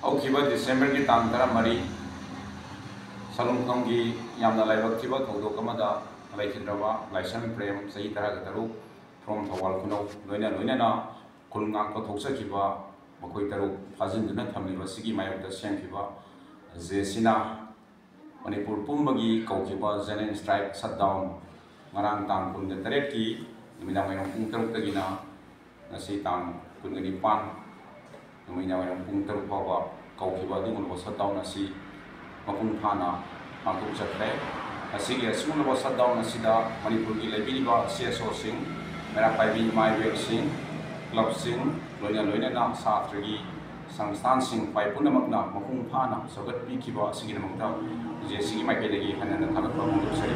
ꯍꯧꯈꯤꯕ ꯗꯤꯁꯦꯝꯕꯔꯒꯤ ꯇꯥꯡ 13 ꯁꯂꯨꯡꯈꯝꯒꯤ ꯌꯥꯝꯅ ꯂꯥꯏꯕꯛ ꯊꯤꯕ ꯊꯧꯗꯣꯛ ꯑꯃꯗ ꯂꯩꯈꯤꯗ꯭ꯔꯕ ꯂꯥꯏꯁ꯭ꯔꯝ ꯄ꯭ꯔꯦꯝ ꯆꯍꯤ 13 ꯐ꯭ꯔꯣꯝ ꯊꯧꯕꯥꯜ ꯈꯨꯅꯧ ꯂꯣꯏꯅꯅ ꯈꯨꯜ ꯉꯥꯛꯄ ꯊꯣꯛꯆꯈꯤꯕ ꯃꯈꯣꯏ 3 ꯐꯥꯖꯤꯟꯗꯨꯅ ꯊꯝꯂꯤꯕ ꯑꯁꯤꯒꯤ ꯃꯥꯌꯣꯛꯇ ꯁꯦꯝꯈꯤꯕ ꯖꯦꯁꯤꯅ ꯃꯅꯤꯄꯨꯔ ꯄꯨꯝꯕꯒꯤ ꯀꯧꯈꯤꯕ ꯖꯦꯅꯔꯦꯜ ꯁ꯭ꯇ꯭ꯔꯥꯏꯛ ꯁꯠꯗꯥꯎꯟ ꯉꯔꯥꯡ ꯇꯥꯡ 28ꯀꯤ ꯅꯨꯃꯤꯗꯥꯡꯋꯥꯏꯔꯝ ꯄꯨꯡ 6ꯇꯒꯤꯅ ngasi tang 19 ꯅꯨꯃꯤꯗꯥꯡꯋꯥꯏꯔꯝ ꯄꯨꯡ 6 ꯐꯥꯎꯕ ꯀꯧꯈꯤꯕ ꯑꯗꯨꯒꯨꯝꯂꯕ ꯁꯠꯗꯥꯎꯟ ꯑꯁꯤ ꯃꯄꯨꯡ ꯐꯥꯅ ꯄꯥꯡꯊꯣꯛꯆꯈ꯭ꯔꯦ꯫ ꯑꯁꯤꯒꯤ ꯑꯁꯤꯒꯨꯝꯂꯕ ꯁꯠꯗꯥꯎꯟ ꯑꯁꯤꯗ ꯃꯅꯤꯄꯨꯔꯒꯤ ꯂꯩꯕꯤꯔꯤꯕ CSOꯁꯤꯡ, ꯃꯩꯔꯥ ꯄꯥꯏꯕꯤ ꯏꯃꯥ ꯏꯕꯦꯜꯁꯤꯡ, ꯀ꯭ꯂꯕꯁꯤꯡ, ꯂꯣꯏꯅꯅ ꯁꯥꯇ꯭ꯔꯒꯤ ꯁꯪꯁꯊꯥꯟꯁꯤꯡ ꯈ꯭ꯋꯥꯏ ꯄꯨꯝꯅꯃꯛꯅ ꯃꯄꯨꯡ ꯐꯥꯅ ꯁꯧꯒꯠꯄꯤꯈꯤꯕ ꯑꯁꯤꯒꯤꯗꯃꯛꯇ JCꯒꯤ ꯃꯥꯏꯀꯩꯗꯒꯤ ꯍꯟꯅ ꯊꯥꯒꯠꯄ ꯐꯣꯡꯗꯣꯛꯆꯔꯤ꯫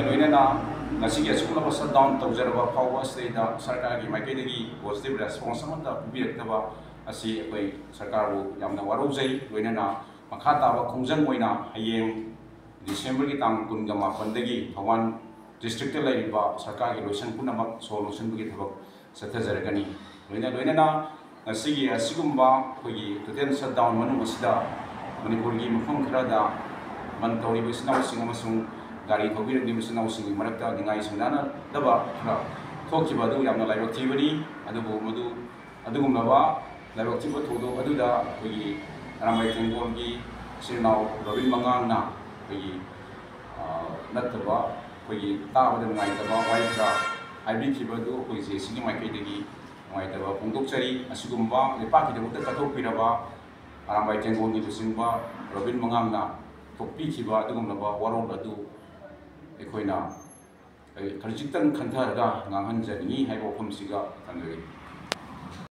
ꯂꯣꯏꯅꯅ ngasi ꯑꯁꯤꯒꯨꯝꯂꯕ ꯁꯠꯗꯥꯎꯟ ꯇꯧꯖꯔꯕ ꯐꯥꯎꯕ ꯑꯁꯤꯗ ꯁꯔꯀꯥꯔꯒꯤ ꯃꯥꯏꯀꯩꯗꯒꯤ ꯄꯣꯖꯤꯇꯤꯕ ꯔꯦꯁꯄꯣꯟꯁ ꯑꯃꯠꯇ ꯄꯤꯕꯤꯔꯛꯇꯕ ꯑꯁꯤ ꯑꯩꯈꯣꯏ ꯁꯔꯀꯥꯔꯕꯨ ꯌꯥꯝꯅ ꯋꯥꯔꯧꯖꯩ꯫ ꯂꯣꯏꯅꯅ ꯃꯈꯥ ꯇꯥꯕ ꯈꯣꯡꯖꯪ ꯑꯣꯏꯅ ꯍꯌꯦꯡ ꯗꯤꯁꯦꯝꯕꯔꯒꯤ ꯇꯥꯡ 28ꯗꯒꯤ ꯊꯧꯕꯥꯜ ꯗꯤꯁꯇ꯭ꯔꯤꯛꯇ ꯂꯩꯔꯤꯕ ꯁꯔꯀꯥꯔꯒꯤ ꯂꯣꯏꯁꯪ ꯄꯨꯝꯅꯃꯛ ꯁꯣ ꯂꯣꯟꯁꯤꯟꯕꯒꯤ ꯊꯕꯛ ꯆꯠꯊꯖꯔꯒꯅꯤ꯫ ꯂꯣꯏꯅꯅ ngasi ꯑꯁꯤꯒꯨꯝꯕ ꯑꯩꯈꯣꯏꯒꯤ ꯇꯣꯇꯦꯜ ꯁꯠꯗꯥꯎꯟ ꯃꯅꯨꯡ ꯑꯁꯤꯗ ꯃꯅꯤꯄꯨꯔꯒꯤ ꯃꯐꯝ ꯈꯔꯗ ꯕꯟ ꯇꯧꯔꯤꯕ ꯏꯆꯤꯟꯅꯥꯎꯁꯤꯡ ꯑꯃꯁꯨꯡ ꯒꯥꯔꯤ ꯊꯧꯕꯤꯔꯛꯂꯤꯕ ꯏꯆꯤꯟꯅꯥꯎꯁꯤꯡꯒꯤ ꯃꯔꯛꯇ ꯅꯤꯡꯉꯥꯏ ꯁꯪꯗꯥꯅꯗꯕ ꯈꯔ ꯊꯣꯛꯈꯤꯕ ꯑꯗꯨ ꯌꯥꯝꯅ ꯂꯥꯏꯕꯛ ꯊꯤꯕꯅꯤ꯫ ꯑꯗꯨꯕꯨ ꯑꯗꯨꯒꯨꯝꯂꯕ ꯂꯥꯏꯕꯛ ꯊꯤꯕ ꯊꯧꯗꯣꯛ ꯑꯗꯨꯗ ꯑꯩꯈꯣꯏꯒꯤ ꯑꯔꯥꯝꯕꯥꯏ ꯇꯦꯡꯒꯣꯜꯒꯤ ꯏꯆꯤꯟ-ꯏꯅꯥꯎ ꯔꯣꯕꯤꯟ ꯃꯉꯥꯡꯅ ꯑꯩꯈꯣꯏꯒꯤ ꯅꯠꯇꯕ ꯑꯩꯈꯣꯏꯒꯤ ꯇꯥꯕꯗ ꯅꯨꯡꯉꯥꯏꯇꯕ ꯋꯥꯍꯩ ꯈꯔ ꯍꯥꯏꯕꯤꯈꯤꯕꯗꯨ ꯑꯩꯈꯣꯏ JCꯒꯤ ꯃꯥꯏꯀꯩꯗꯒꯤ ꯅꯨꯡꯉꯥꯏꯇꯕ ꯐꯣꯡꯗꯣꯛꯆꯔꯤ꯫ ꯑꯁꯤꯒꯨꯝꯕ ꯂꯩꯄꯥꯛꯀꯤꯗꯃꯛꯇ ꯀꯠꯊꯣꯛꯄꯤꯔꯕ ꯑꯔꯥꯝꯕꯥꯏ ꯇꯦꯡꯒꯣꯜꯒꯤ ꯂꯨꯆꯤꯡꯕ ꯔꯣꯕꯤꯟ ꯃꯉꯥꯡꯅ ꯊꯣꯛꯄꯤꯈꯤꯕ ꯑꯗꯨꯒꯨꯝꯂꯕ ꯋꯥꯔꯣꯜ ꯑꯗꯨ ꯑꯩꯈꯣꯏꯅ ꯈꯖꯤꯛꯇꯪ ꯈꯟꯊꯔꯒ ꯉꯥꯡꯍꯟꯖꯅꯤꯡꯉꯤ ꯍꯥꯏꯕ ꯋꯥꯐꯝꯁꯤꯒ ꯊꯝꯖꯔꯤ꯫